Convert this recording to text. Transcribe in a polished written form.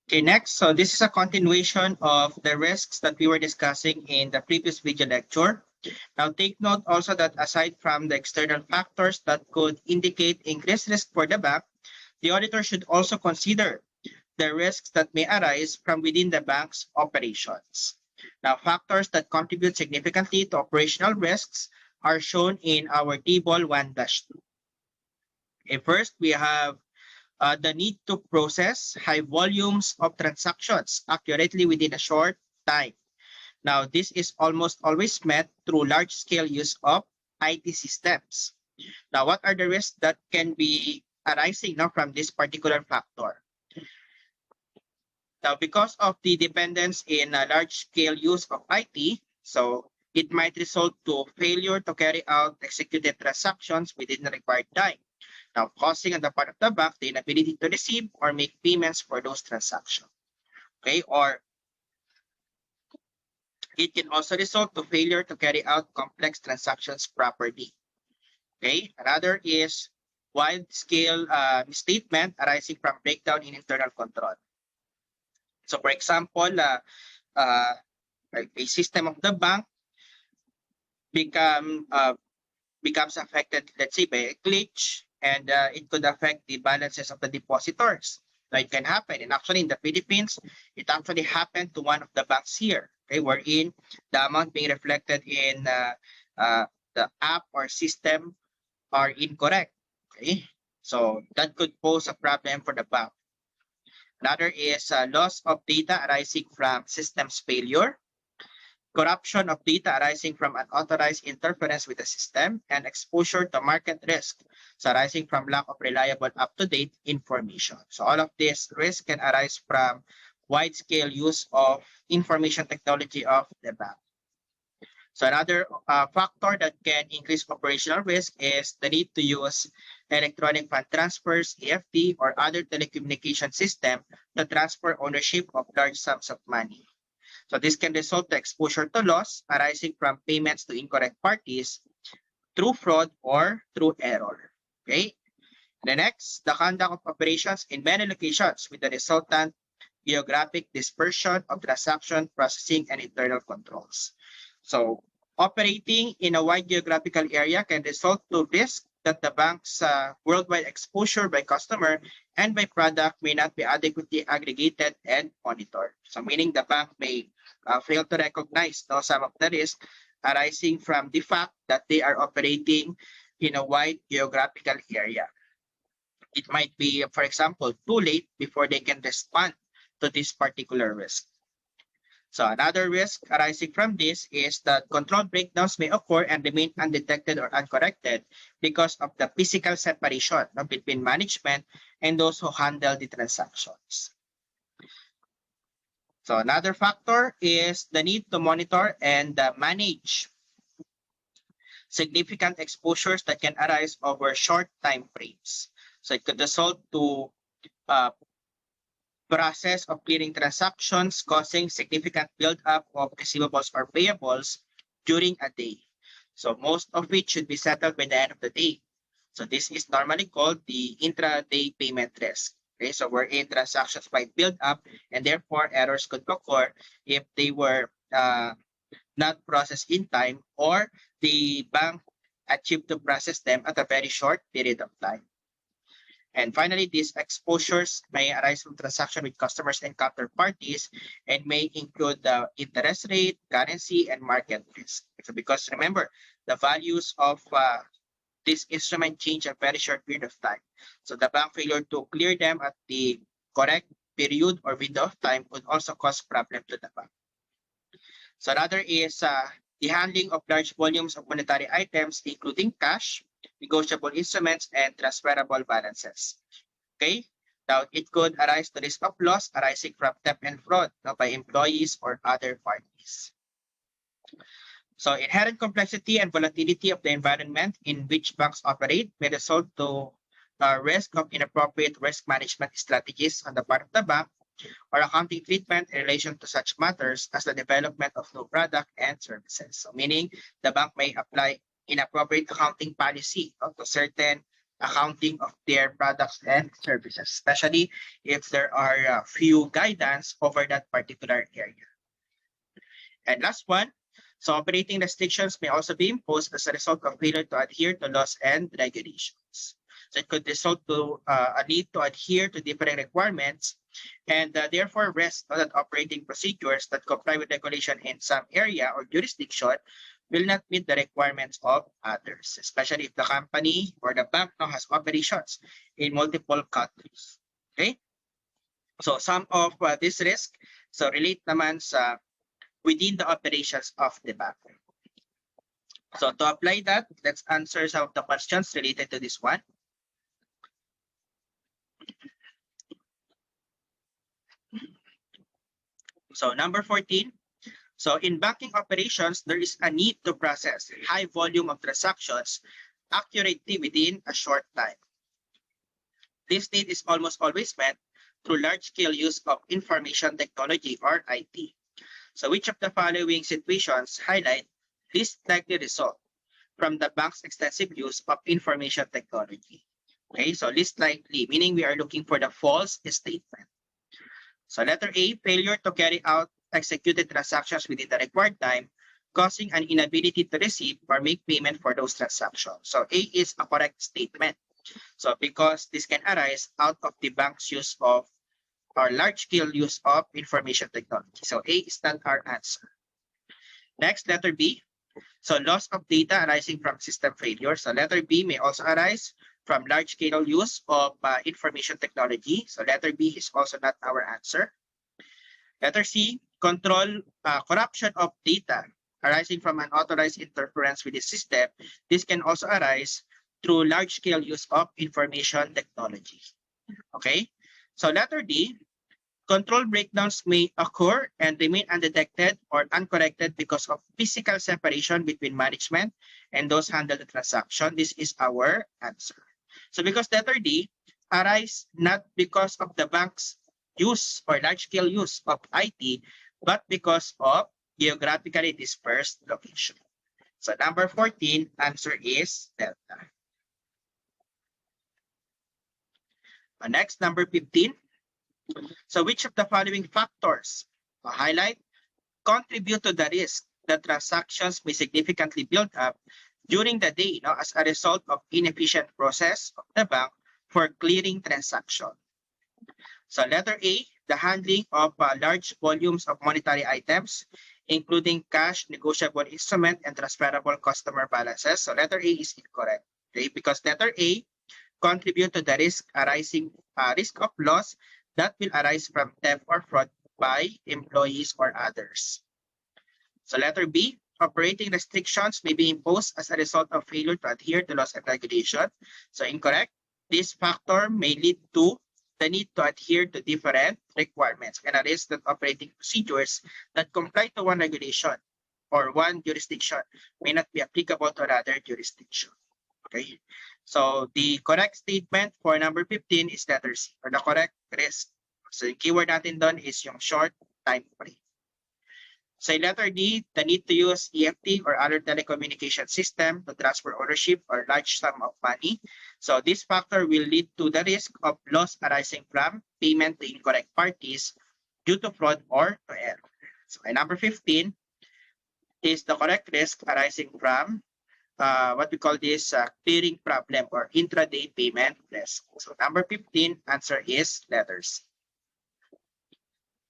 Okay, next, so this is a continuation of the risks that we were discussing in the previous video lecture. Now, take note also that aside from the external factors that could indicate increased risk for the bank, the auditor should also consider the risks that may arise from within the bank's operations. Now, factors that contribute significantly to operational risks are shown in our table 1-2. Okay, first, we have the need to process high volumes of transactions accurately within a short time. Now, this is almost always met through large-scale use of IT systems. Now, what are the risks that can be arising now from this particular factor? Now, because of the dependence in a large-scale use of IT, so it might result to failure to carry out executed transactions within the required time. Now, causing on the part of the bank the inability to receive or make payments for those transactions. Okay, or it can also result to failure to carry out complex transactions properly. Okay, another is wide-scale misstatement arising from breakdown in internal control. So, for example, a system of the bank becomes affected, let's say, by a glitch, and it could affect the balances of the depositors. So it can happen. And actually, in the Philippines, it actually happened to one of the banks here, okay, wherein the amount being reflected in the app or system are incorrect. Okay, so that could pose a problem for the bank. Another is loss of data arising from systems failure, corruption of data arising from unauthorized interference with the system, and exposure to market risk, so arising from lack of reliable up-to-date information. So all of this risk can arise from wide-scale use of information technology of the bank. So another factor that can increase operational risk is the need to use electronic fund transfers, EFT, or other telecommunication system to transfer ownership of large sums of money. So this can result to exposure to loss arising from payments to incorrect parties through fraud or through error. Okay. The next, the conduct of operations in many locations with the resultant geographic dispersion of transaction processing and internal controls. So operating in a wide geographical area can result to risk that the bank's worldwide exposure by customer and by product may not be adequately aggregated and monitored. So meaning the bank may fail to recognize some of the risks arising from the fact that they are operating in a wide geographical area. It might be, for example, too late before they can respond to this particular risk. So another risk arising from this is that control breakdowns may occur and remain undetected or uncorrected because of the physical separation between management and those who handle the transactions. So another factor is the need to monitor and manage significant exposures that can arise over short time frames. So it could result to process of clearing transactions causing significant build-up of receivables or payables during a day. So most of it should be settled by the end of the day. So this is normally called the intra-day payment risk. Okay, so wherein transactions might build up and therefore errors could occur if they were not processed in time or the bank achieved to process them at a very short period of time. And finally, these exposures may arise from transaction with customers and counterparties and may include the interest rate, currency, and market risk. So because remember, the values of this instrument change a very short period of time. So the bank failure to clear them at the correct period or window of time could also cause problem to the bank. So another is the handling of large volumes of monetary items, including cash, negotiable instruments, and transferable balances. Okay, now it could arise the risk of loss arising from theft and fraud by employees or other parties. So inherent complexity and volatility of the environment in which banks operate may result to risk of inappropriate risk management strategies on the part of the bank or accounting treatment in relation to such matters as the development of new product and services. So meaning the bank may apply inappropriate accounting policy to certain accounting of their products and services, especially if there are few guidance over that particular area. And last one, so operating restrictions may also be imposed as a result of failure to adhere to laws and regulations. So it could result to a need to adhere to different requirements and therefore rest on that operating procedures that comply with regulation in some area or jurisdiction will not meet the requirements of others, especially if the company or the bank now has operations in multiple countries. Okay? So some of this risk, so relate naman sa within the operations of the bank. So to apply that, let's answer some of the questions related to this one. So number 14, so in banking operations, there is a need to process high volume of transactions accurately within a short time. This need is almost always met through large-scale use of information technology or IT. So which of the following situations highlight least likely result from the bank's extensive use of information technology? Okay, so least likely, meaning we are looking for the false statement. So letter A, failure to carry out executed transactions within the required time, causing an inability to receive or make payment for those transactions. So A is a correct statement. So because this can arise out of the bank's use of or large-scale use of information technology. So A is not our answer. Next, letter B. So loss of data arising from system failure. So letter B may also arise from large-scale use of information technology. So letter B is also not our answer. Letter C, corruption of data arising from unauthorized interference with the system. This can also arise through large-scale use of information technology. Okay, so letter D, control breakdowns may occur and remain undetected or uncorrected because of physical separation between management and those handle the transaction. This is our answer. So because letter D arise not because of the bank's use or large-scale use of IT, but because of geographically dispersed location. So number 14, answer is Delta. Next, number 15. So which of the following factors, highlight, contribute to the risk that transactions may significantly build up during the day as a result of inefficient process of the bank for clearing transaction? So letter A, the handling of large volumes of monetary items, including cash, negotiable instrument, and transferable customer balances. So letter A is incorrect, okay? Because letter A contribute to the risk of loss that will arise from theft or fraud by employees or others. So letter B, operating restrictions may be imposed as a result of failure to adhere to laws and regulation. So incorrect. This factor may lead to the need to adhere to different requirements and a risk that operating procedures that comply to one regulation or one jurisdiction may not be applicable to another jurisdiction. Okay, so the correct statement for number 15 is letter C, or the correct risk. So yung keyword natin doon is yung short time frame. So letter D, the need to use EFT or other telecommunication system to transfer ownership or large sum of money. So this factor will lead to the risk of loss arising from payment to incorrect parties due to fraud or to error. So number 15 is the correct risk arising from what we call this clearing problem or intraday payment risk. So number 15, answer is letter C.